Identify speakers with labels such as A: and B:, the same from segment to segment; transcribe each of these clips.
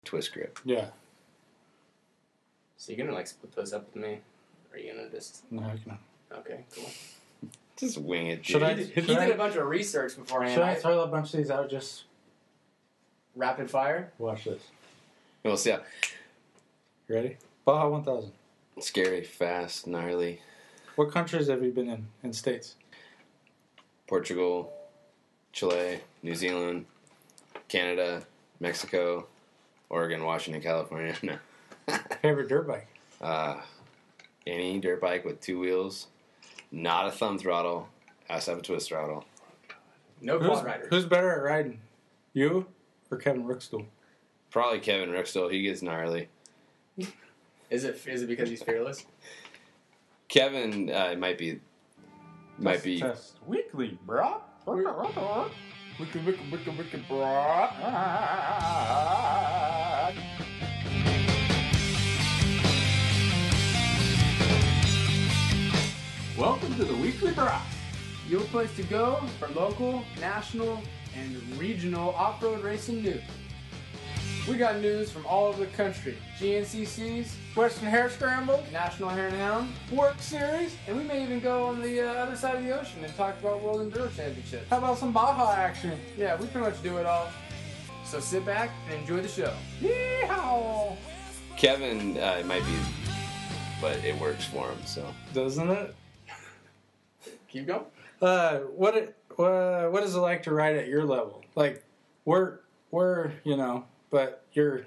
A: twist grip.
B: Yeah.
C: So you're gonna like split those up with me? Or are you gonna just...
B: No, heck no.
C: Okay, cool.
A: Just wing it, dude.
B: Should I?
C: He
B: Should
C: did
B: I,
C: a bunch of research beforehand.
B: should I throw a bunch of these out? Just
C: Rapid fire?
B: watch this.
A: We'll see how
B: You ready? Baja 1000.
A: scary, fast, gnarly.
B: What countries have you been in states?
A: Portugal, Chile, New Zealand, Canada, Mexico, Oregon, Washington, California. No.
B: Favorite dirt bike?
A: Any dirt bike with 2 wheels, not a thumb throttle, has to have a twist throttle.
C: No quad riders.
B: Who's better at riding? You or Kevin Rookstool?
A: Probably Kevin Rookstool. He gets gnarly.
C: Is it because he's fearless?
A: Kevin might be.
B: Test. Weekly Braaappp. Weekly Braaappp. Welcome to the Weekly Braaappp.
C: Your place to go for local, national, and regional off-road racing news. We got news from all over the country. GNCCs,
B: Western Hare Scramble,
C: National Hare Hound,
B: WORCS Series.
C: and we may even go on the other side of the ocean and talk about World Enduro Championships.
B: How about some Baja action?
C: Yeah, we pretty much do it all. So sit back and enjoy the show.
B: Yeehaw!
A: Kevin might be, but it works for him. So
B: Doesn't it?
C: Keep going.
B: What is it like to ride at your level? Like, we're but you're.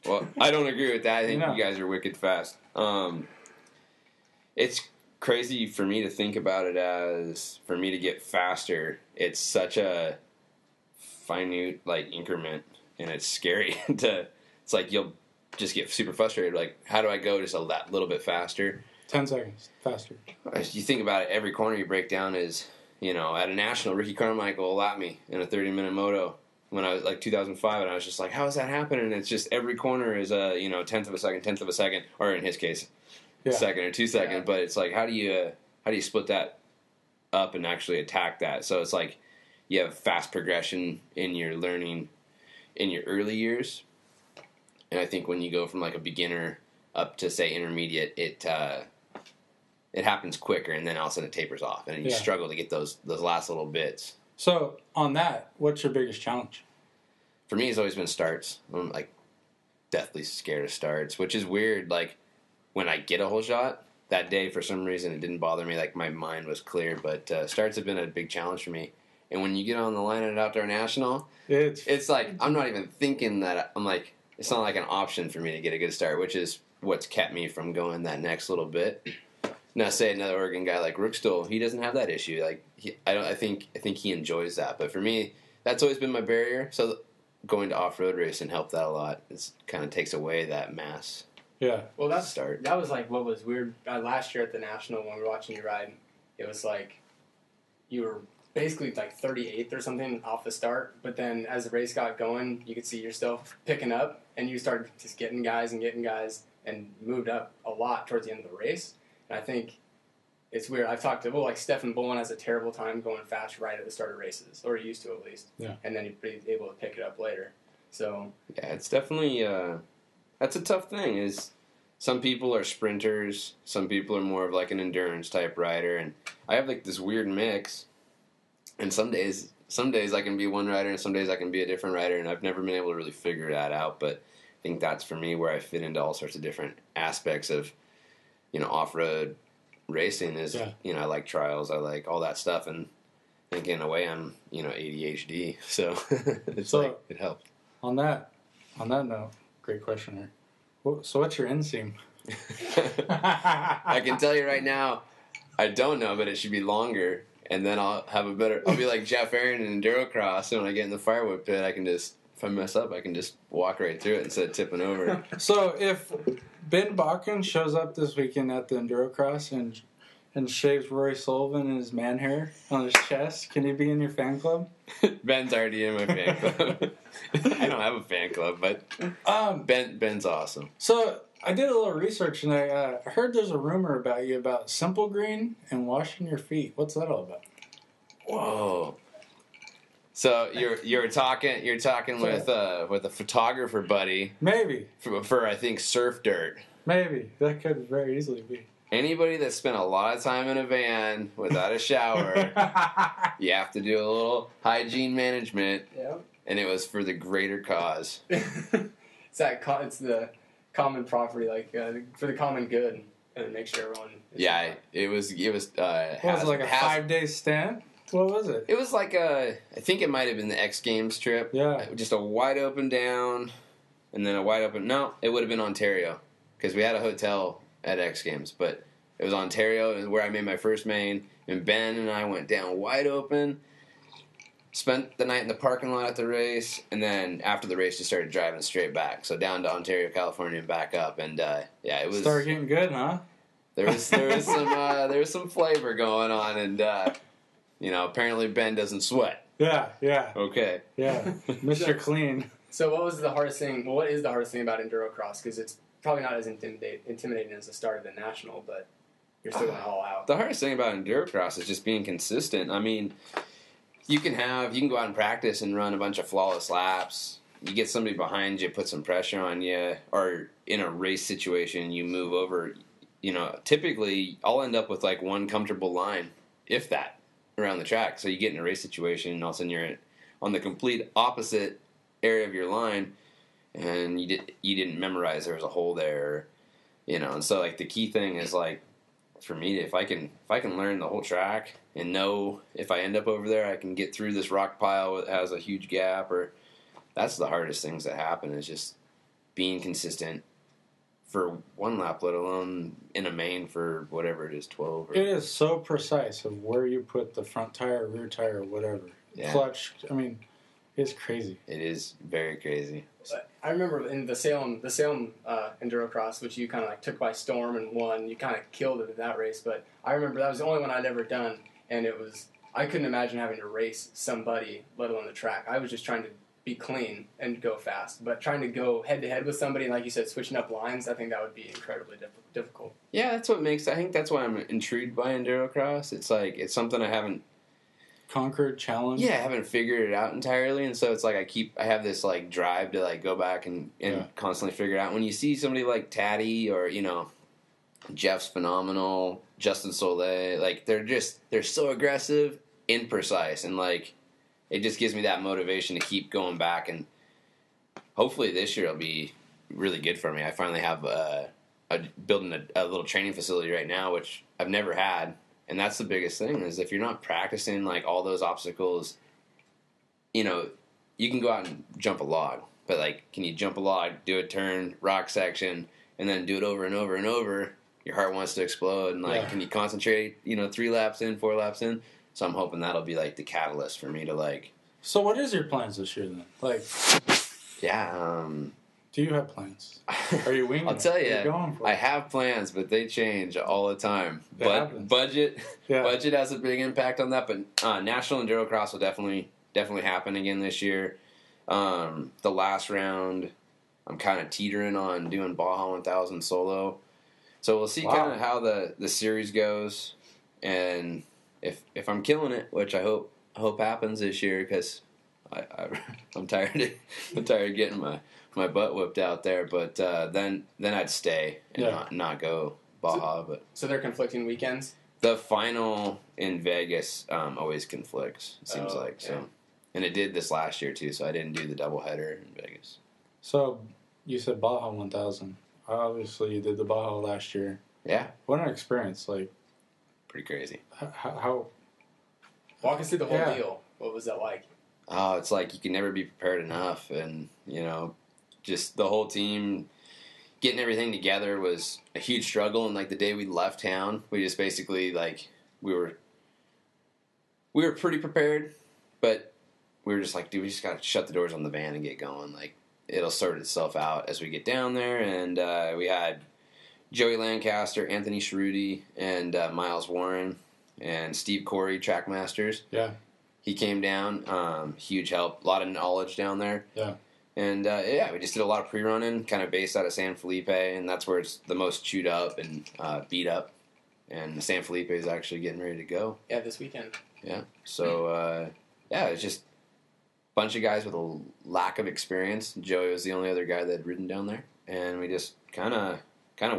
A: well, I don't agree with that. I think
B: No.
A: you guys are wicked fast. It's crazy for me to think about it as for me to get faster. It's such a minute increment, and it's scary to. It's like you'll just get super frustrated. Like, how do I go just that little bit faster?
B: 10 seconds faster.
A: As you think about it, every corner you break down is, at a national, Ricky Carmichael lapped me in a 30-minute moto when I was 2005, and I was just like, how is that happening? And it's just every corner is a, tenth of a second, or in his case, second or 2 seconds.
C: Yeah.
A: But it's like, how do you split that up and actually attack that? So it's like you have fast progression in your learning in your early years, and I think when you go from a beginner up to say intermediate, it happens quicker, and then all of a sudden it tapers off, and you struggle to get those last little bits.
B: So, on that, what's your biggest challenge?
A: For me, it's always been starts. I'm deathly scared of starts, which is weird. When I get a whole shot, that day, for some reason, it didn't bother me. My mind was clear, but starts have been a big challenge for me. And when you get on the line at an outdoor national, it's I'm not even thinking that. It's not like an option for me to get a good start, which is what's kept me from going that next little bit. Now, say another Oregon guy like Rookstool, he doesn't have that issue. I think he enjoys that. But for me, that's always been my barrier. So going to off-road racing helped that a lot. It kind of takes away that mass.
B: Yeah.
C: Well, that was what was weird last year at the national when we were watching you ride. It was you were basically 38th or something off the start, but then as the race got going, you could see yourself picking up, and you started just getting guys, and moved up a lot towards the end of the race. And I think it's weird. I've talked to Stefan Bullen has a terrible time going fast right at the start of races, or he used to at least.
B: Yeah.
C: And then he's able to pick it up later. So
A: yeah, it's definitely that's a tough thing. Is some people are sprinters, some people are more of an endurance type rider, and I have this weird mix. And some days I can be one rider, and some days I can be a different rider, and I've never been able to really figure that out. But I think that's for me where I fit into all sorts of different aspects of, off-road racing is, I like trials, I like all that stuff, and I think in a way I'm, ADHD, so it helps.
B: On that note, great question here. So what's your inseam?
A: I can tell you right now, I don't know, but it should be longer. And then I'll be like Jeff Aaron in Endurocross, and when I get in the firewood pit, I can just, if I mess up, I can just walk right through it instead of tipping over.
B: So if Ben Bakken shows up this weekend at the Endurocross and shaves Rory Sullivan and his man hair on his chest, can he be in your fan club?
A: Ben's already in my fan club. I don't have a fan club, but Ben's awesome.
B: So I did a little research, and I heard there's a rumor about you about Simple Green and washing your feet. What's that all about?
A: Whoa. So you're talking with a photographer buddy
B: Maybe.
A: for I think surf dirt.
B: Maybe. That could very easily be.
A: Anybody that spent a lot of time in a van without a shower, you have to do a little hygiene management.
C: Yeah.
A: And it was for the greater cause.
C: It's the common property, for the common good, and make sure everyone.
A: It was.
B: What was it, like a 5-day stint? What was it?
A: It was like I think it might have been the X Games trip.
B: Yeah.
A: Just a wide open down, and then a wide open. No, it would have been Ontario because we had a hotel at X Games, but it was Ontario. It was where I made my first main, and Ben and I went down wide open. Spent the night in the parking lot at the race, and then after the race, just started driving straight back. So down to Ontario, California, and back up. And it was
B: started getting good, huh?
A: There was some flavor going on, and apparently Ben doesn't sweat.
B: Yeah.
A: Okay.
B: Yeah, Mr. Clean.
C: So what was the hardest thing? Well, what is the hardest thing about Endurocross? Because it's probably not as intimidating as the start of the national, but you're still going all out.
A: The hardest thing about Endurocross is just being consistent. I mean, you can go out and practice and run a bunch of flawless laps. You get somebody behind you, put some pressure on you, or in a race situation, you move over. Typically, I'll end up with like one comfortable line, if that, around the track. So you get in a race situation, and all of a sudden you're on the complete opposite area of your line, and you didn't memorize there was a hole there, And so like the key thing is like, for me, if I can learn the whole track and know if I end up over there, I can get through this rock pile that has a huge gap, or that's the hardest things that happen is just being consistent for one lap, let alone in a main for whatever it is, 12.
B: It is so precise of where you put the front tire, rear tire, whatever.
A: Yeah.
B: Clutch. I mean, it's crazy.
A: It is very crazy.
C: I remember in the Salem Endurocross, which you kind of like took by storm and won. You kind of killed it in that race, but I remember that was the only one I'd ever done, and I couldn't imagine having to race somebody, let alone the track. I was just trying to be clean and go fast, but trying to go head to head with somebody, and like you said, switching up lines, I think that would be incredibly difficult. I
A: think that's why I'm intrigued by Endurocross. It's like, it's something I haven't
B: conquered, challenge.
A: Yeah, I haven't figured it out entirely, and so it's like I have this like drive to like go back and constantly figure it out. When you see somebody like Taddy or Jeff's phenomenal, Justin Soleil, like they're so aggressive, imprecise, and like it just gives me that motivation to keep going back. And hopefully this year will be really good for me. I finally have building a little training facility right now, which I've never had. And that's the biggest thing is if you're not practicing like all those obstacles, you can go out and jump a log, but like, can you jump a log, do a turn, rock section, and then do it over and over and over? Your heart wants to explode, and like, can you concentrate? 3 laps in, 4 laps in. So I'm hoping that'll be like the catalyst for me to like.
B: So what is your plans this year then? Like, do you have plans? Are you winging?
A: I'll tell you, I have plans, but they change all the time. But budget has a big impact on that. But National Endurocross will definitely happen again this year. The last round, I'm kind of teetering on doing Baja 1000 solo. So we'll see kind of how the series goes, and if I'm killing it, which I hope happens this year, because I'm tired of getting my butt whipped out there, but then I'd stay and not go Baja.
C: So they're conflicting weekends?
A: The final in Vegas always conflicts, it seems like. Okay. So, and it did this last year too, so I didn't do the doubleheader in Vegas.
B: So you said Baja 1000. Obviously you did the Baja last year.
A: Yeah.
B: What an experience. Like,
A: pretty crazy.
B: How
C: walk us through the whole deal. What was that like?
A: Oh, it's like you can never be prepared enough, and just the whole team getting everything together was a huge struggle. And like the day we left town, we just basically like we were pretty prepared, but we were just like, dude, we just gotta shut the doors on the van and get going. Like, it'll sort itself out as we get down there. And we had Joey Lancaster, Anthony Cerruti, and Miles Warren and Steve Corey, track masters.
B: Yeah.
A: He came down, huge help, a lot of knowledge down there.
B: Yeah.
A: And, we just did a lot of pre-running, kind of based out of San Felipe, and that's where it's the most chewed up and beat up. And San Felipe is actually getting ready to go.
C: Yeah, this weekend.
A: Yeah. So, it's just bunch of guys with a lack of experience. Joey was the only other guy that had ridden down there, and we just kind of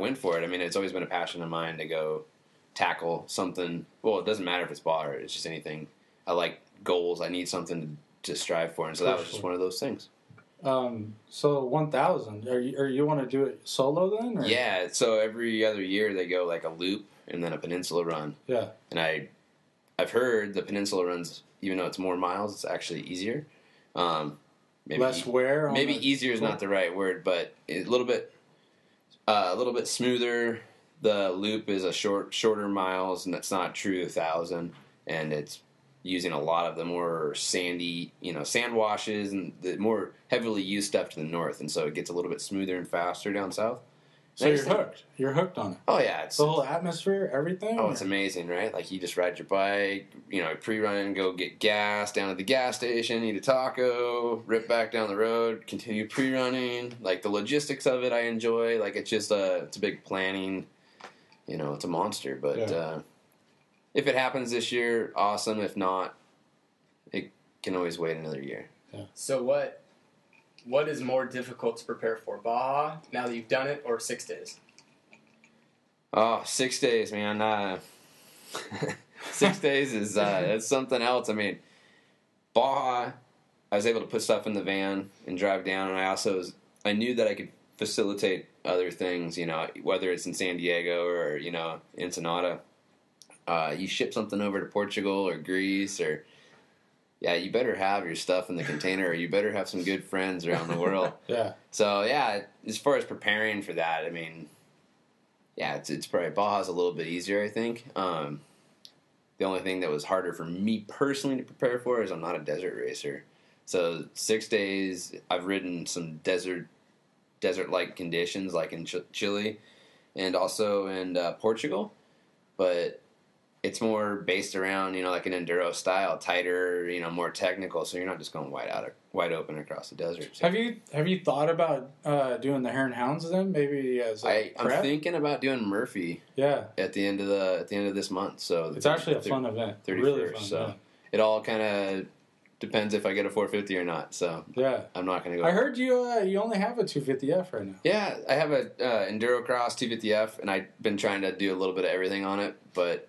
A: went for it. I mean, it's always been a passion of mine to go tackle something. Well, it doesn't matter if it's Baja or it's just anything. I like goals. I need something to strive for, and so that was just one of those things.
B: So 1,000. Are you want to do it solo then? Or?
A: Yeah. So every other year they go like a loop and then a peninsula run.
B: Yeah.
A: And I've heard the peninsula runs, even though it's more miles, it's actually easier. Maybe
B: less wear.
A: Maybe easier is not the right word, but a little bit smoother. The loop is a shorter miles, and that's not true 1,000. And it's using a lot of the more sandy, sand washes and the more heavily used stuff to the north, and so it gets a little bit smoother and faster down south.
B: So you're hooked. You're hooked on it.
A: Oh yeah, it's
B: the whole atmosphere, everything.
A: Oh, it's amazing, right? Like you just ride your bike, pre-run, go get gas down at the gas station, eat a taco, rip back down the road, continue pre-running. Like the logistics of it, I enjoy. Like it's just it's a big planning. It's a monster. But if it happens this year, awesome. If not, it can always wait another year.
B: Yeah.
C: So what is more difficult to prepare for, Baja, now that you've done it, or 6 days?
A: Oh, 6 days, man. 6 days is it's something else. I mean, Baja, I was able to put stuff in the van and drive down, and I knew that I could facilitate other things, whether it's in San Diego or, Ensenada. You ship something over to Portugal or Greece or... Yeah, you better have your stuff in the container, or you better have some good friends around the world.
B: Yeah.
A: So, yeah, as far as preparing for that, I mean, yeah, it's probably Baja's a little bit easier, I think. The only thing that was harder for me personally to prepare for is I'm not a desert racer. So 6 days, I've ridden some desert-like conditions, like in Chile and also in Portugal, but it's more based around, like an enduro style, tighter, more technical. So you're not just going wide open across the desert. So.
B: Have you thought about doing the Hare Hounds then? Maybe as I'm
A: thinking about doing Murphy.
B: Yeah.
A: At the end of this month. So
B: it's actually a fun event.
A: 31st.
B: Really fun.
A: So
B: yeah.
A: It all kind of depends if I get a 450 or not. So
B: yeah,
A: I'm not going to go.
B: I heard you only have a 250F right now.
A: Yeah, I have a Endurocross 250F, and I've been trying to do a little bit of everything on it, but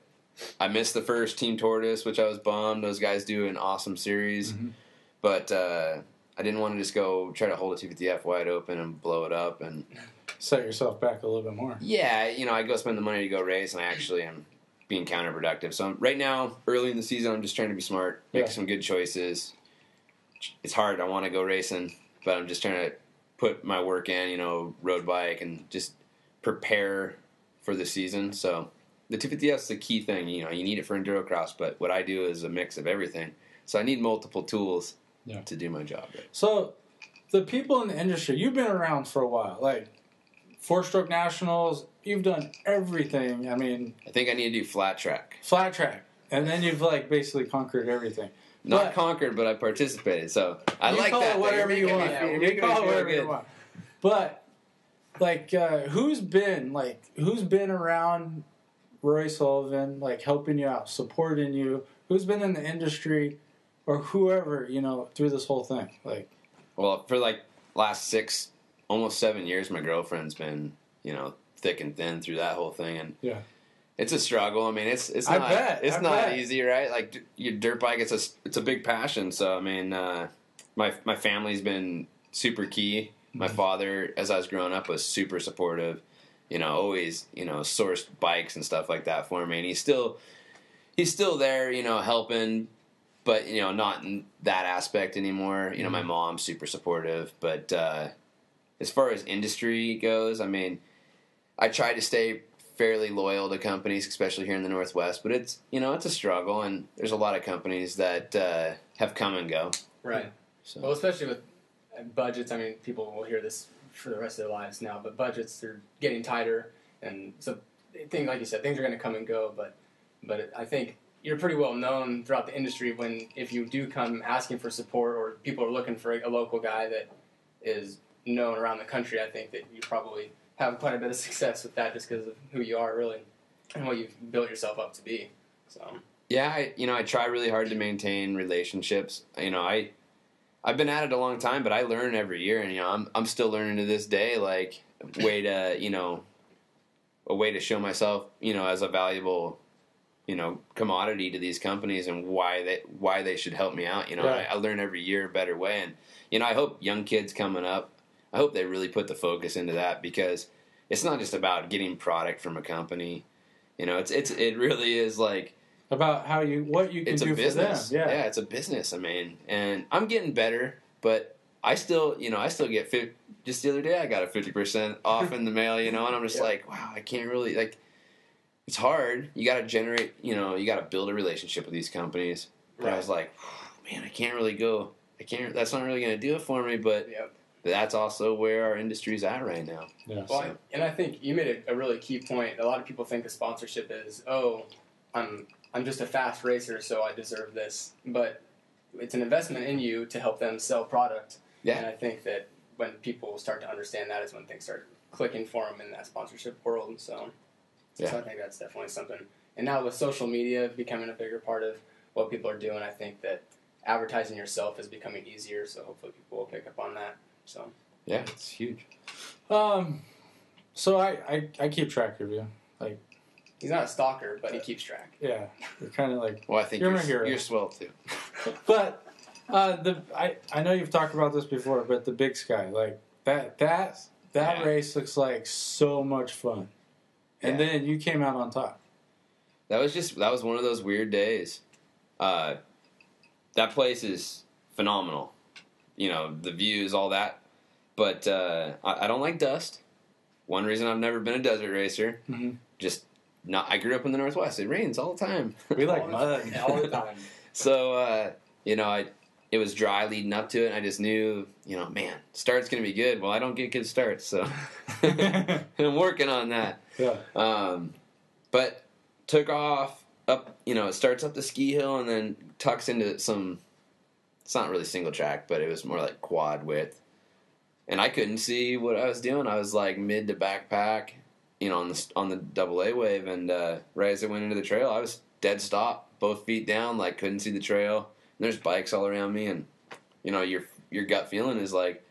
A: I missed the first Team Tortoise, which I was bummed. Those guys do an awesome series. Mm-hmm. But I didn't want to just go try to hold a 250F wide open and blow it up. And
B: set yourself back a little bit more.
A: Yeah, I go spend the money to go race, and I actually am being counterproductive. So right now, early in the season, I'm just trying to be smart, make some good choices. It's hard. I want to go racing, but I'm just trying to put my work in, road bike, and just prepare for the season. So the 250F is the key thing. You need it for Endurocross, but what I do is a mix of everything. So I need multiple tools to do my job. Right?
B: So the people in the industry, you've been around for a while, like 4-stroke nationals, you've done everything. I mean,
A: I think I need to do flat track.
B: Flat track. And then you've basically conquered everything.
A: Not conquered, but I participated. So I like that.
B: You call it whatever you want. You call it whatever you want. But who's been around Rory Sullivan, helping you out, supporting you? Who's been in the industry, or whoever, through this whole thing?
A: Well, for last 6, almost 7 years, my girlfriend's been, thick and thin through that whole thing, and it's a struggle. I mean, it's not easy, right? Your dirt bike, it's a big passion. So I mean, my family's been super key. My father, as I was growing up, was super supportive. Always, sourced bikes and stuff like that for me. And he's still there, helping, but, not in that aspect anymore. My mom's super supportive. But as far as industry goes, I mean, I try to stay fairly loyal to companies, especially here in the Northwest. But it's, it's a struggle. And there's a lot of companies that have come and go.
C: Right. So. Well, especially with budgets. I mean, people will hear this for the rest of their lives now, but budgets are getting tighter, and so things, like you said, things are going to come and go. But I think you're pretty well known throughout the industry if you do come asking for support, or people are looking for a local guy that is known around the country. I think that you probably have quite a bit of success with that, just because of who you are, really, and what you've built yourself up to be. So
A: yeah, I try really hard to maintain relationships. I I've been at it a long time, but I learn every year, and I'm still learning to this day. Like a way to show myself, as a valuable, commodity to these companies, and why they should help me out. I learn every year a better way, and I hope young kids coming up, I hope they really put the focus into that, because it's not just about getting product from a company. It really is like
B: about what you can do for them. Yeah,
A: it's a business. I mean, and I'm getting better, but I still get just the other day I got a 50% off in the mail, and I'm just like, wow, I can't really, like, it's hard. You got to generate, you got to build a relationship with these companies. But I was like, man, that's not really going to do it for me, but that's also where our industry's at right now.
B: Yeah.
C: Well, and I think you made a really key point. A lot of people think a sponsorship is, I'm just a fast racer, so I deserve this. But it's an investment in you to help them sell product.
A: Yeah.
C: And I think that when people start to understand that is when things start clicking for them in that sponsorship world. So I think that's definitely something. And now with social media becoming a bigger part of what people are doing, I think that advertising yourself is becoming easier. So hopefully people will pick up on that. So
A: yeah, it's huge.
B: So I keep track of you. Like,
C: he's not a stalker, but he keeps track.
B: Yeah, you're kind of like.
A: Well, I think you're swell too.
B: But I know you've talked about this before, but the Big Sky, like that race looks like so much fun, and then you came out on top.
A: That was one of those weird days. That place is phenomenal. The views, all that. But I don't like dust. One reason I've never been a desert racer. Mm-hmm. I grew up in the Northwest. It rains all the time.
B: We like mud
C: all the time.
A: So, it was dry leading up to it, and I just knew, man, start's going to be good. Well, I don't get good starts, so I'm working on that.
B: Yeah.
A: But took off up, it starts up the ski hill and then tucks into some, it's not really single track, but it was more like quad width. And I couldn't see what I was doing. I was like mid to backpack, on the AA wave, and right as I went into the trail, I was dead stop, both feet down, like couldn't see the trail. And there's bikes all around me, and your gut feeling is like,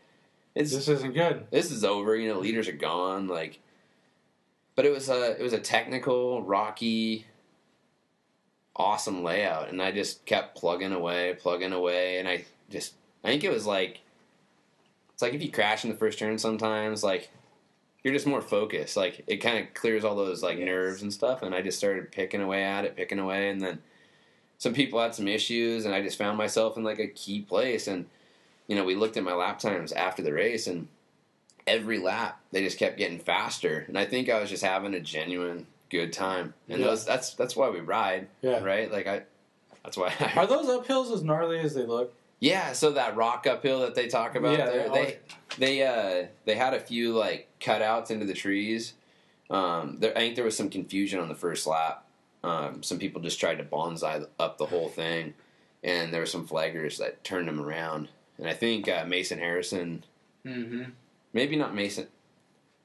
B: this isn't good.
A: This is over. Leaders are gone. Like, but it was a technical, rocky, awesome layout, and I just kept plugging away, and I think it was like, it's like if you crash in the first turn sometimes, like, you're just more focused. Like, it kind of clears all those, like, nerves and stuff, and I just started picking away, and then some people had some issues, and I just found myself in, like, a key place, and, we looked at my lap times after the race, and every lap, they just kept getting faster, and I think I was just having a genuine good time, and that's why we ride, right? Like, that's why
B: Are those uphills as gnarly as they look?
A: Yeah, so that rock uphill that they talk about there, they had a few, like, cutouts into the trees. I think there was some confusion on the first lap. Some people just tried to bonsai up the whole thing, and there were some flaggers that turned them around. And I think Mason Harrison, maybe not Mason.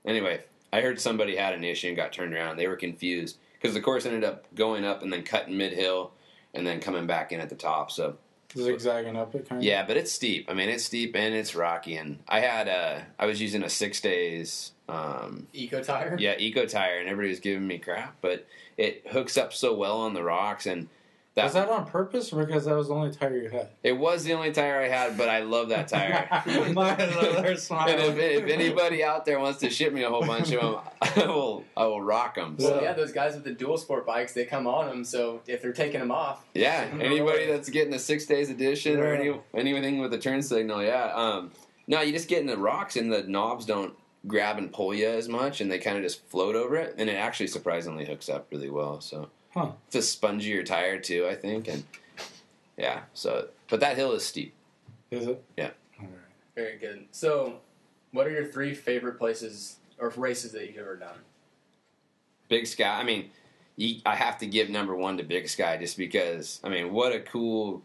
A: Anyway, I heard somebody had an issue and got turned around. They were confused because the course ended up going up and then cutting mid-hill and then coming back in at the top, so...
B: Zigzagging up it, kind of?
A: Yeah, but it's steep. I mean, it's steep and it's rocky. And I was using a 6 days...
C: Eco tire?
A: Yeah, Eco tire, and everybody was giving me crap. But it hooks up so well on the rocks. And
B: was that on purpose or because that was the only tire you had?
A: It was the only tire I had, but I love that tire.
B: And
A: if anybody out there wants to ship me a whole bunch of them, I will rock them.
C: Well, yeah, those guys with the dual sport bikes, they come on them, so if they're taking them off...
A: Yeah, anybody that's getting the 6 days edition or anything with a turn signal, no, you just get in the rocks and the knobs don't grab and pull you as much, and they kind of just float over it, and it actually surprisingly hooks up really well, so...
B: Huh.
A: It's a spongier tire too, I think, and but that hill is steep.
B: Is it?
A: Yeah.
B: All right.
C: Very good. So, what are your 3 favorite places or races that you've ever done?
A: Big Sky. I mean, I have to give number 1 to Big Sky just because. I mean, what a cool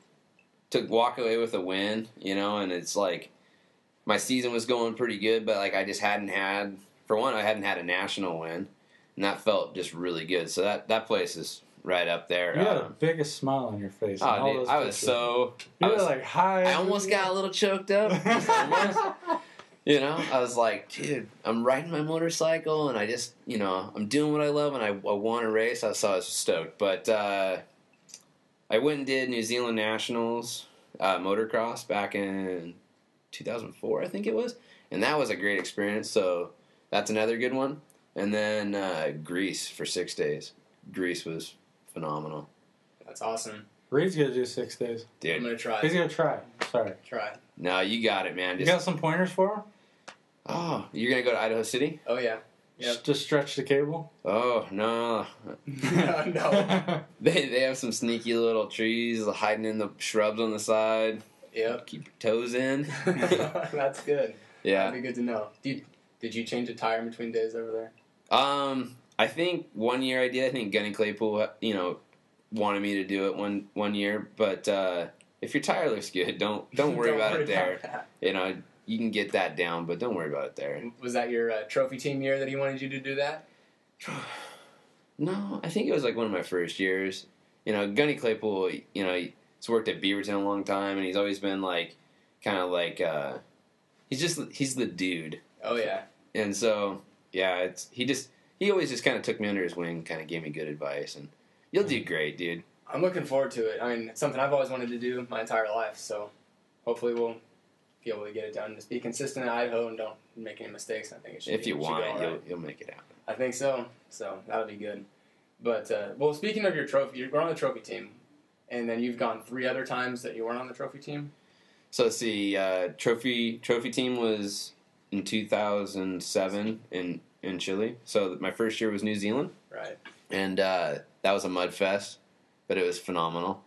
A: to walk away with a win, and it's like my season was going pretty good, but like I just hadn't had a national win. And that felt just really good. So that place is right up there.
B: You had the biggest smile on your face.
A: Oh, dude, I was so...
B: You were like, hi.
A: I almost got a little choked up. You know, I was like, dude, I'm riding my motorcycle, and I just, you know, I'm doing what I love, and I want to race. I was stoked. But I went and did New Zealand Nationals motocross back in 2004, I think it was. And that was a great experience, so that's another good one. And then Greece for 6 days. Greece was phenomenal.
C: That's awesome.
B: Reed's going to do 6 days.
A: Dude.
C: I'm going to try.
B: He's going to try. Sorry.
C: Try.
A: No, you got it, man.
B: You got some pointers for him?
A: Oh, you're going to go to Idaho City?
C: Oh, yeah. Yep.
B: Just stretch the cable?
A: Oh, no.
C: No.
A: They have some sneaky little trees hiding in the shrubs on the side.
C: Yep.
A: Keep your toes in.
C: That's good.
A: Yeah.
C: That'd be good to know. Did you change a tire in between days over there?
A: I think 1 year I did. I think Gunny Claypool, you know, wanted me to do it one year. But if your tire looks good, don't worry about it there. You know, you can get that down, but don't worry about it there.
C: Was that your trophy team year that he wanted you to do that?
A: No, I think it was like one of my first years. You know, Gunny Claypool, you know, he's worked at Beaverton a long time, and he's always been like, kind of like, he's the dude.
C: Oh, yeah.
A: And so, yeah, he always just kind of took me under his wing, kind of gave me good advice, and you'll do great, dude.
C: I'm looking forward to it. I mean, it's something I've always wanted to do my entire life, so hopefully we'll be able to get it done. Just be consistent in Idaho and don't make any mistakes. I think it should
A: If you want it,
C: right.
A: you'll make it happen.
C: I think so. So that'll be good. But, well, speaking of your trophy, you're on the trophy team, and then you've gone 3 other times that you weren't on the trophy team?
A: So let's see, trophy team was in 2007 in Chile. So my first year was New Zealand.
C: Right.
A: And that was a mud fest, but it was phenomenal.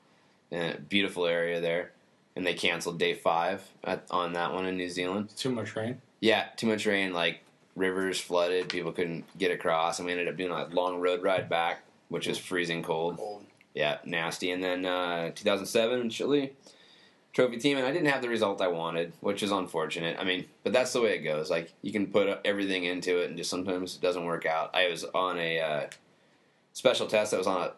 A: And a beautiful area there. And they canceled day 5 on that one in New Zealand.
B: Too much rain?
A: Yeah, too much rain. Like, rivers flooded. People couldn't get across. And we ended up doing a long road ride back, which was freezing cold. Yeah, nasty. And then 2007 in Chile, trophy team. And I didn't have the result I wanted, which is unfortunate. I mean, but that's the way it goes. Like, you can put everything into it, and just sometimes it doesn't work out. I was on a special test that was on a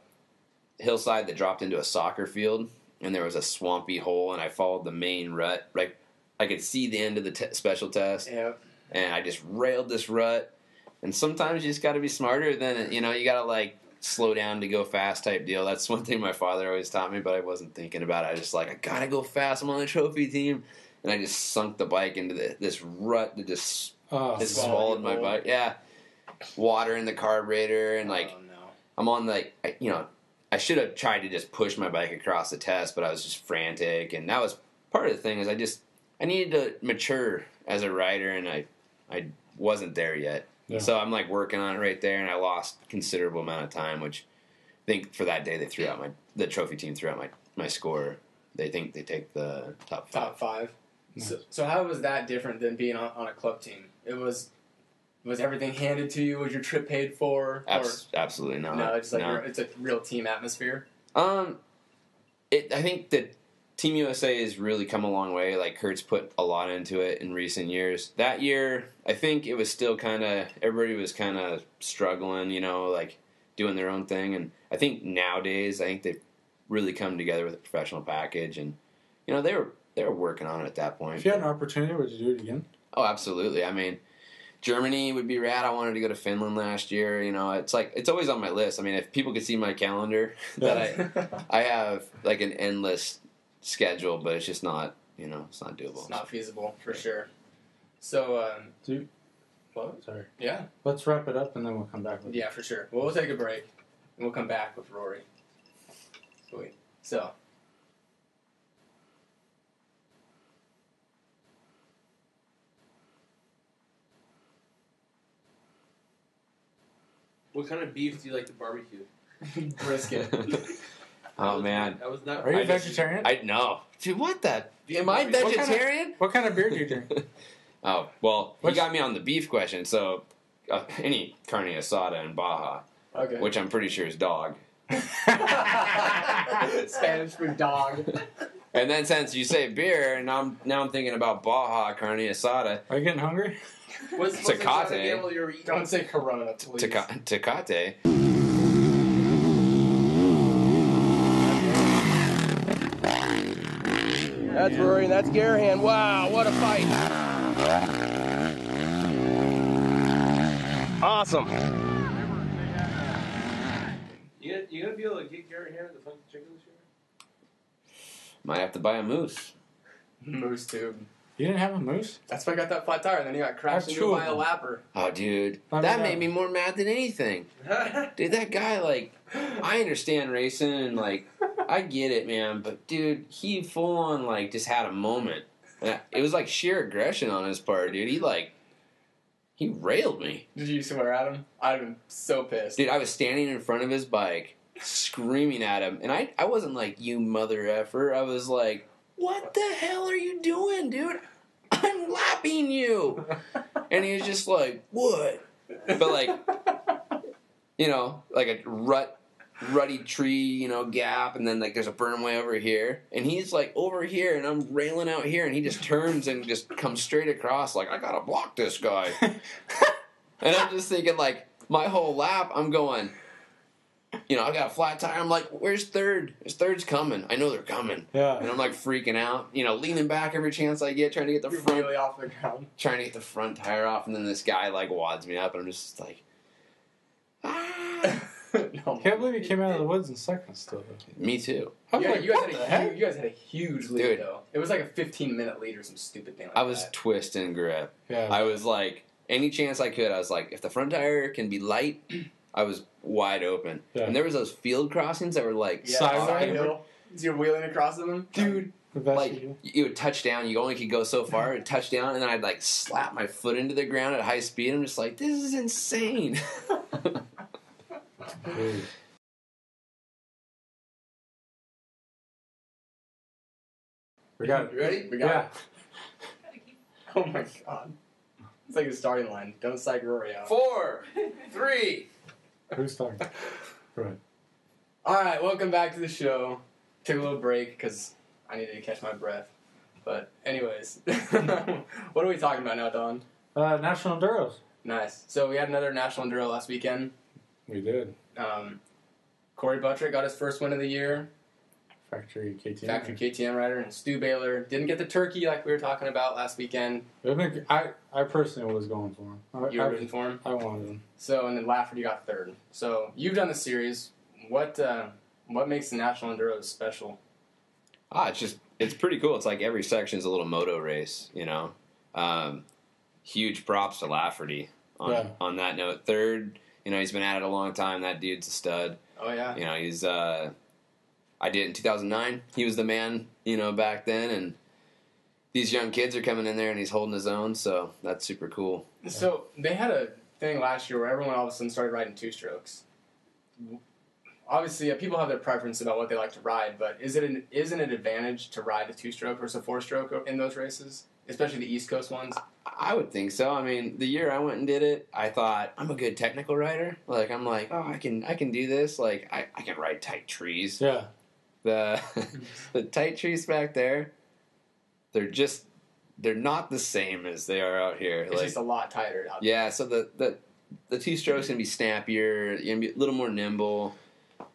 A: hillside that dropped into a soccer field. And there was a swampy hole, and I followed the main rut. Right, I could see the end of the special test, and I just railed this rut. And sometimes you just got to be smarter than, you know, you got to, like, slow down to go fast type deal. That's one thing my father always taught me, but I wasn't thinking about it. I was just like, I got to go fast. I'm on the trophy team. And I just sunk the bike into this rut that just swallowed my bike. Yeah, water in the carburetor, and, like, I'm on, like, you know, I should have tried to just push my bike across the test, but I was just frantic, and that was part of the thing. Is I needed to mature as a rider, and I wasn't there yet. Yeah. So I'm like working on it right there, and I lost a considerable amount of time, which I think for that day they threw out the trophy team threw out my score. They think they take the top 5.
C: Top 5. So how was that different than being on a club team? Was everything handed to you? Was your trip paid for?
A: Absolutely not.
C: No, it's like it's a real team atmosphere.
A: I think that Team USA has really come a long way. Like, Kurt's put a lot into it in recent years. That year, I think it was still everybody was kind of struggling, you know, like doing their own thing. And I think nowadays, I think they've really come together with a professional package. And, you know, they were working on it at that point.
B: If you had an opportunity, would you do it again?
A: Oh, absolutely. I mean, Germany would be rad. I wanted to go to Finland last year. You know, it's always on my list. I mean, if people could see my calendar, that I have like an endless schedule, but it's just not, you know, it's not doable.
C: It's not feasible for sure. So,
B: what? Sorry.
C: Yeah.
B: Let's wrap it up and then we'll come back with
C: for sure. Well, we'll take a break and we'll come back with Rory. Sweet. So.
D: What kind of beef do you like to barbecue?
C: Brisket.
A: Oh, man.
D: That was not.
B: Are you vegetarian?
A: No. Dude, what the? Am I vegetarian?
B: What kind of beer do you drink?
A: Oh, well, he got me on the beef question, so any carne asada in Baja, which I'm pretty sure is dog.
C: Spanish for dog.
A: And then since you say beer, and now I'm thinking about Baja carne asada.
B: Are you getting hungry?
A: Tecate.
C: Don't say Corona, please.
A: Tecate.
E: That's Rory, and that's Hare Hound. Wow, what a fight. Awesome.
D: You gonna be able to get Hare Hound at the Funky Chicken this year?
A: Might have to buy a moose.
C: Moose tube.
B: You didn't have a moose?
C: That's why I got that flat tire, and then he got crashed
B: That's
C: into by a
B: true.
C: lapper.
A: Oh, dude,
B: I
A: that
B: know.
A: made me more mad than anything. Dude, that guy, like, I understand racing and, like, I get it, man, but, dude, he full on, like, just had a moment. It was, like, sheer aggression on his part, dude. He railed me.
C: Did you swear at him? I'd have been so pissed.
A: Dude, I was standing in front of his bike, screaming at him, and I wasn't like, you mother effer. I was like, what the hell are you doing, dude? I'm lapping you. And he was just like, what? But, like, you know, like a rutty tree, you know, gap, and then, like, there's a berm way over here. And he's, like, over here, and I'm railing out here, and he just turns and just comes straight across, like, I gotta block this guy. And I'm just thinking, like, my whole lap, I'm going, you know, I got a flat tire. I'm like, where's third? His third's coming. I know they're coming.
B: Yeah.
A: And I'm, like, freaking out, you know, leaning back every chance I get, trying to get the
C: You're
A: front,
C: really off the ground.
A: trying to get the front tire off, and then this guy, like, wads me up, and I'm just like, ah.
C: No.
B: Can't believe he came out of the woods in second still.
A: Me too.
B: I was
C: Yeah,
B: like,
C: you guys
B: what the
C: had
B: heck?
C: you guys had a huge lead,
A: Dude.
C: though. It was like a 15-minute lead or some stupid thing like
A: I was
C: that.
A: twisting grip.
B: Yeah.
A: I was like, any chance I could, I was like, if the front tire can be light, I was wide open.
B: Yeah.
A: And there was those field crossings that were like,
C: Yeah,
B: Sideways.
C: side hill. So you're wheeling across them?
A: dude,
B: The best
A: like,
B: of you.
A: you would touch down, you only could go so far, it'd touch down, and then I'd like slap my foot into the ground at high speed. I'm just like, this is insane.
B: Dude. We got it.
C: You ready? We got
B: Yeah.
C: it. Oh my god. It's like a starting line. Don't psych Rory out.
A: 4, 3.
B: Who's starting? Go ahead.
C: Alright, welcome back to the show. Took a little break because I needed to catch my breath. But anyways, what are we talking about now, Don?
B: National Enduros.
C: Nice. So we had another National Enduro last weekend.
B: We did.
C: Corey Buttrick got his first win of the year.
B: Factory KTM.
C: Factory KTM rider. And Stu Baylor didn't get the turkey like we were talking about last weekend.
B: I personally was going for him.
C: You were rooting for him.
B: I wanted him.
C: So, and then Lafferty got third. So you've done the series. What makes the National Enduro special?
A: It's pretty cool. It's like every section is a little moto race, you know. Huge props to Lafferty on that note. Third, you know, he's been at it a long time. That dude's a stud.
C: Oh yeah.
A: You know, he's I did it in 2009. He was the man, you know, back then, and these young kids are coming in there and he's holding his own, so that's super cool.
C: So they had a thing last year where everyone all of a sudden started riding two strokes. Obviously, people have their preference about what they like to ride, but isn't it an advantage to ride a two-stroke versus a four-stroke in those races, especially the East Coast ones?
A: I would think so. I mean, the year I went and did it, I thought, I'm a good technical rider. Like, I'm like, oh, I can do this. Like, I can ride tight trees.
B: Yeah.
A: The tight trees back there, they're not the same as they are out here.
C: It's
A: like,
C: just a lot tighter out there.
A: yeah, so the two strokes can be snappier, you're gonna be a little more nimble,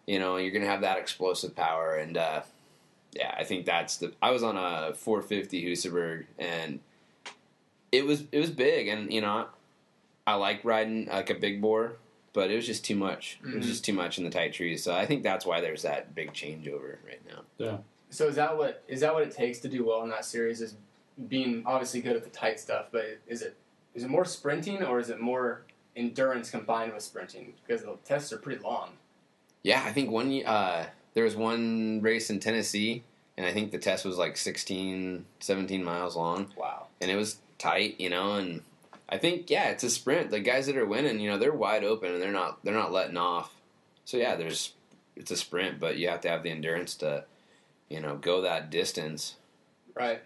A: you know, you're gonna have that explosive power, and yeah, I think I was on a 450 Husaberg, and it was big, and you know, I like riding like a big bore, but it was just too much.
C: Mm-hmm.
A: It was just too much in the tight trees. So I think that's why there's that big changeover right now.
B: Yeah.
C: So is that what it takes to do well in that series? Is being obviously good at the tight stuff, but is it more sprinting or is it more endurance combined with sprinting? Because the tests are pretty long.
A: Yeah, I think there was one race in Tennessee, and I think the test was like 16, 17 miles long.
C: Wow.
A: And it was tight, you know, and I think, yeah, it's a sprint. The guys that are winning, you know, they're wide open and they're not letting off. So yeah, it's a sprint, but you have to have the endurance to, you know, go that distance.
C: Right.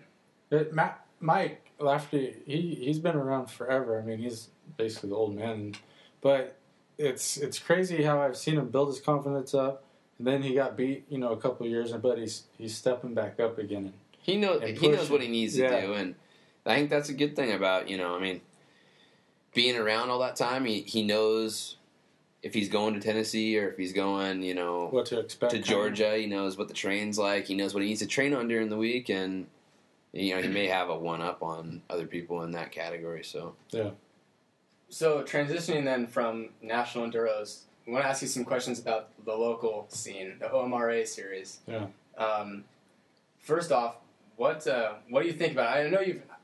B: Mike Lafferty, he's been around forever. I mean, he's basically the old man, but it's crazy how I've seen him build his confidence up, and then he got beat, you know, a couple of years, but he's stepping back up again. And
A: He knows what he needs to
B: Yeah.
A: do, and I think that's a good thing about, you know, I mean, being around all that time, he knows if he's going to Tennessee or if he's going, you know,
B: what to expect
A: to Georgia. He knows what the train's like. He knows what he needs to train on during the week, and you know, he may have a one-up on other people in that category. So
B: Yeah.
C: So transitioning then from national enduros, I want to ask you some questions about the local scene, the OMRA series.
B: Yeah.
C: First off, what do you think about it? I know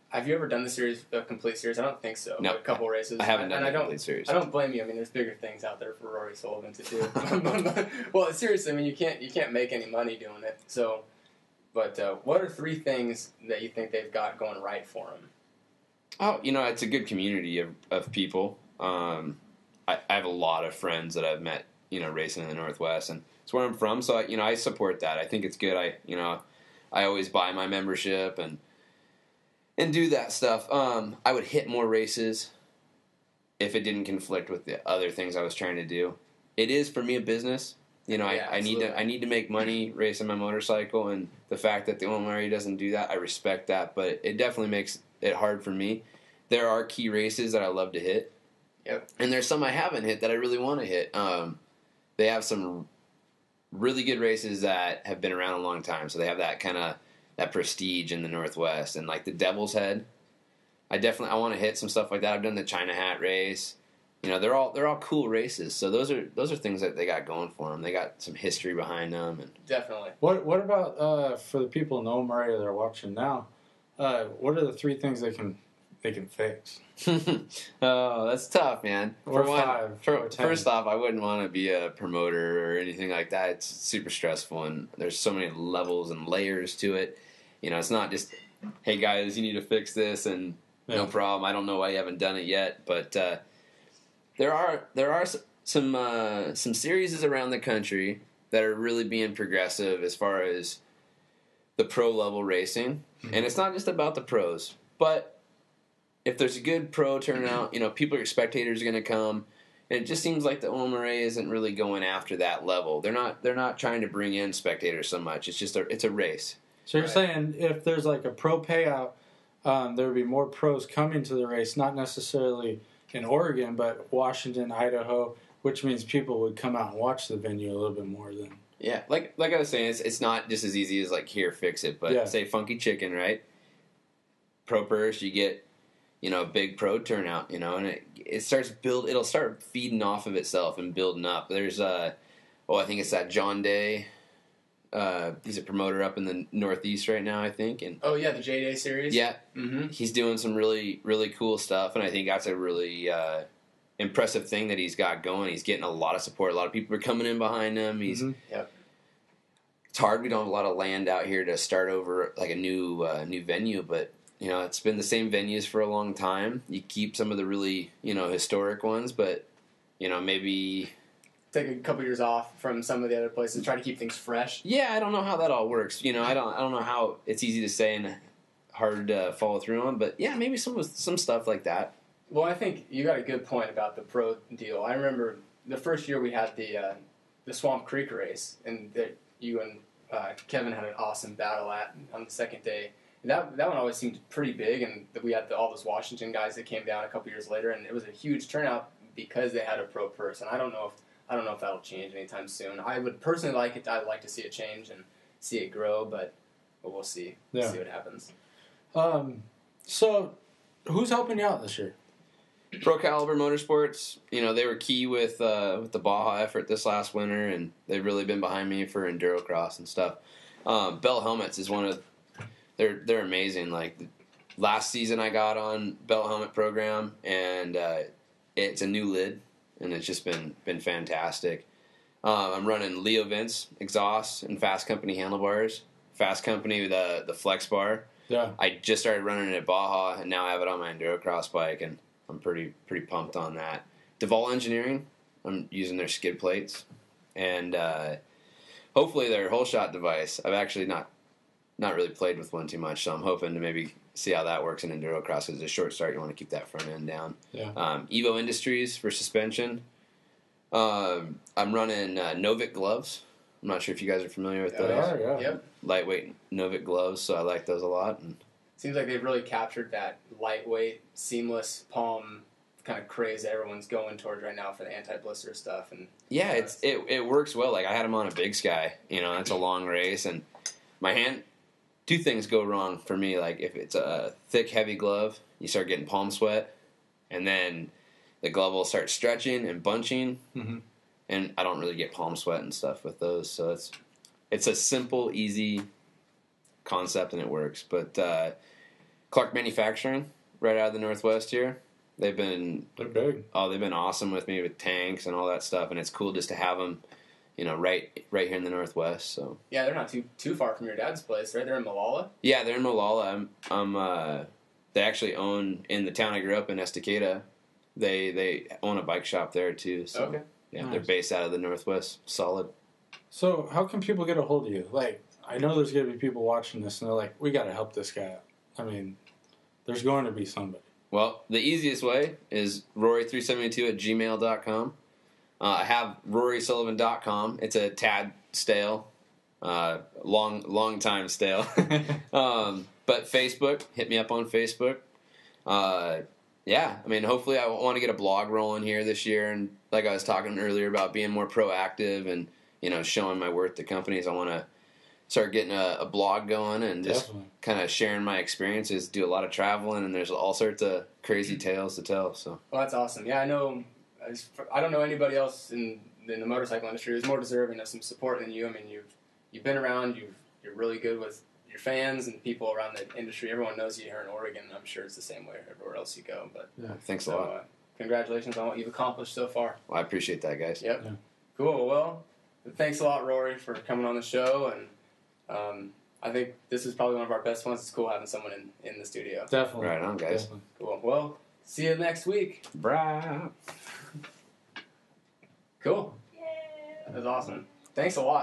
C: have you ever done the series, the complete series? I don't think so.
A: No,
C: a couple races.
A: I haven't done the complete series.
C: I don't blame you. I mean, there's bigger things out there for Rory Sullivan to do. Well, seriously, I mean, you can't make any money doing it. So, but what are 3 things that you think they've got going right for them?
A: Oh, you know, it's a good community of people. I have a lot of friends that I've met, you know, racing in the Northwest, and it's where I'm from. So, I support that. I think it's good. I always buy my membership and do that stuff. I would hit more races if it didn't conflict with the other things I was trying to do. It is for me a business. You know, I need to make money racing my motorcycle, and the fact that the OMRA doesn't do that, I respect that, but it definitely makes it hard for me. There are key races that I love to hit.
C: Yep.
A: And there's some I haven't hit that I really want to hit. They have some really good races that have been around a long time, so they have that kind of that prestige in the Northwest. And like the Devil's Head, I want to hit some stuff like that. I've done the China Hat race. You know, they're all cool races. So those are things that they got going for them. They got some history behind them. And
C: Definitely.
B: What about for the people in the Omari that are watching now? What are the 3 things they can fix?
A: Oh, that's tough, man.
B: Or 5. Or 10.
A: First off, I wouldn't want to be a promoter or anything like that. It's super stressful, and there's so many levels and layers to it. You know, it's not just, hey guys, you need to fix this, and no problem. I don't know why you haven't done it yet, but there are some series around the country that are really being progressive as far as the pro level racing, and it's not just about the pros, but if there's a good pro turnout, you know, spectators are going to come, and it just seems like the OMRA isn't really going after that level. They're not trying to bring in spectators so much. It's just it's a race.
B: So you're saying if there's like a pro payout, there would be more pros coming to the race, not necessarily in Oregon, but Washington, Idaho, which means people would come out and watch the venue a little bit more than.
A: Yeah, like I was saying, it's not just as easy as like here, fix it. But say Funky Chicken, right? Pro purse, you get, you know, a big pro turnout, you know, and it'll start feeding off of itself and building up. There's I think it's that John Day. He's a promoter up in the Northeast right now, I think. And
C: the J Day series.
A: Yeah, he's doing some really, really cool stuff, and I think that's a really impressive thing that he's got going. He's getting a lot of support. A lot of people are coming in behind him. It's hard. We don't have a lot of land out here to start over like a new venue, but you know, it's been the same venues for a long time. You keep some of the really, you know, historic ones, but you know, maybe
C: take a couple years off from some of the other places, try to keep things fresh.
A: Yeah, I don't know how that all works. You know, I don't know how it's easy to say and hard to follow through on, but yeah, maybe some stuff like that.
C: Well, I think you got a good point about the pro deal. I remember the first year we had the Swamp Creek race, and that you and Kevin had an awesome battle on the second day. And that one always seemed pretty big, and we had all those Washington guys that came down a couple years later, and it was a huge turnout because they had a pro purse. And I don't know if that'll change anytime soon. I would personally like it. I'd like to see it change and see it grow, but we'll see. We'll see what happens.
B: So, who's helping you out this year?
A: Pro Caliber Motorsports, you know, they were key with the Baja effort this last winter, and they've really been behind me for Endurocross and stuff. Bell Helmets is one of they're amazing. Like last season, I got on Bell Helmet program, and it's a new lid, and it's just been fantastic. I'm running Leo Vince exhausts and Fast Company handlebars. Fast Company the Flex Bar.
B: Yeah,
A: I just started running it at Baja, and now I have it on my Endurocross bike, and I'm pretty pumped on that. Duvall Engineering, I'm using their skid plates, and hopefully their whole shot device. I've actually not really played with one too much, so I'm hoping to maybe see how that works in Endurocross. Because it's a short start, you want to keep that front end down.
B: Yeah.
A: Evo Industries for suspension. I'm running Novik gloves. I'm not sure if you guys are familiar with those.
B: Yeah.
C: Yep.
A: Lightweight Novik gloves, so I like those a lot. And
C: seems like they've really captured that lightweight, seamless palm kind of craze that everyone's going towards right now for the anti-blister stuff. And
A: yeah, it works well. Like I had them on a Big Sky, you know, that's a long race, and my hand two things go wrong for me. Like if it's a thick, heavy glove, you start getting palm sweat, and then the glove will start stretching and bunching, and I don't really get palm sweat and stuff with those. So it's a simple, easy concept, and it works. But Clark Manufacturing, right out of the Northwest here, they're big. Oh, they've been awesome with me with tanks and all that stuff, and it's cool just to have them, right here in the Northwest. So
C: yeah, they're not too far from your dad's place, right? They're in Molalla.
A: Yeah, they're in Molalla. They actually own, in the town I grew up in, Estacada. They own a bike shop there too. So
C: okay.
A: Yeah,
B: nice.
A: They're based out of the Northwest. Solid.
B: So how can people get a hold of you? Like, I know there's going to be people watching this, and they're like, we got to help this guy out. I mean, there's going to be somebody. Well,
A: the easiest way is rory372@gmail.com. I have rorysullivan.com. It's a tad stale, long time stale. But Facebook, hit me up on Facebook. Yeah, I mean, hopefully I want to get a blog rolling here this year, and like I was talking earlier about being more proactive and showing my worth to companies. I want to start getting a blog going and just kind of sharing my experiences. Do a lot of traveling, and there's all sorts of crazy tales to tell. So,
C: well, that's awesome. Yeah, I know. I don't know anybody else in the motorcycle industry who's more deserving of some support than you. I mean, you've been around. You're really good with your fans and people around the industry. Everyone knows you here in Oregon. I'm sure it's the same way everywhere else you go. But
A: thanks a lot.
C: Congratulations on what you've accomplished so far.
A: Well, I appreciate that, guys.
C: Yep.
B: Yeah.
C: Cool. Well, thanks a lot, Rory, for coming on the show. And I think this is probably one of our best ones. It's cool having someone in the studio.
B: Definitely.
A: Right on, guys.
B: Definitely.
C: Cool. Well, see you next week.
A: Braaappp.
C: Cool. That was awesome. Thanks a lot.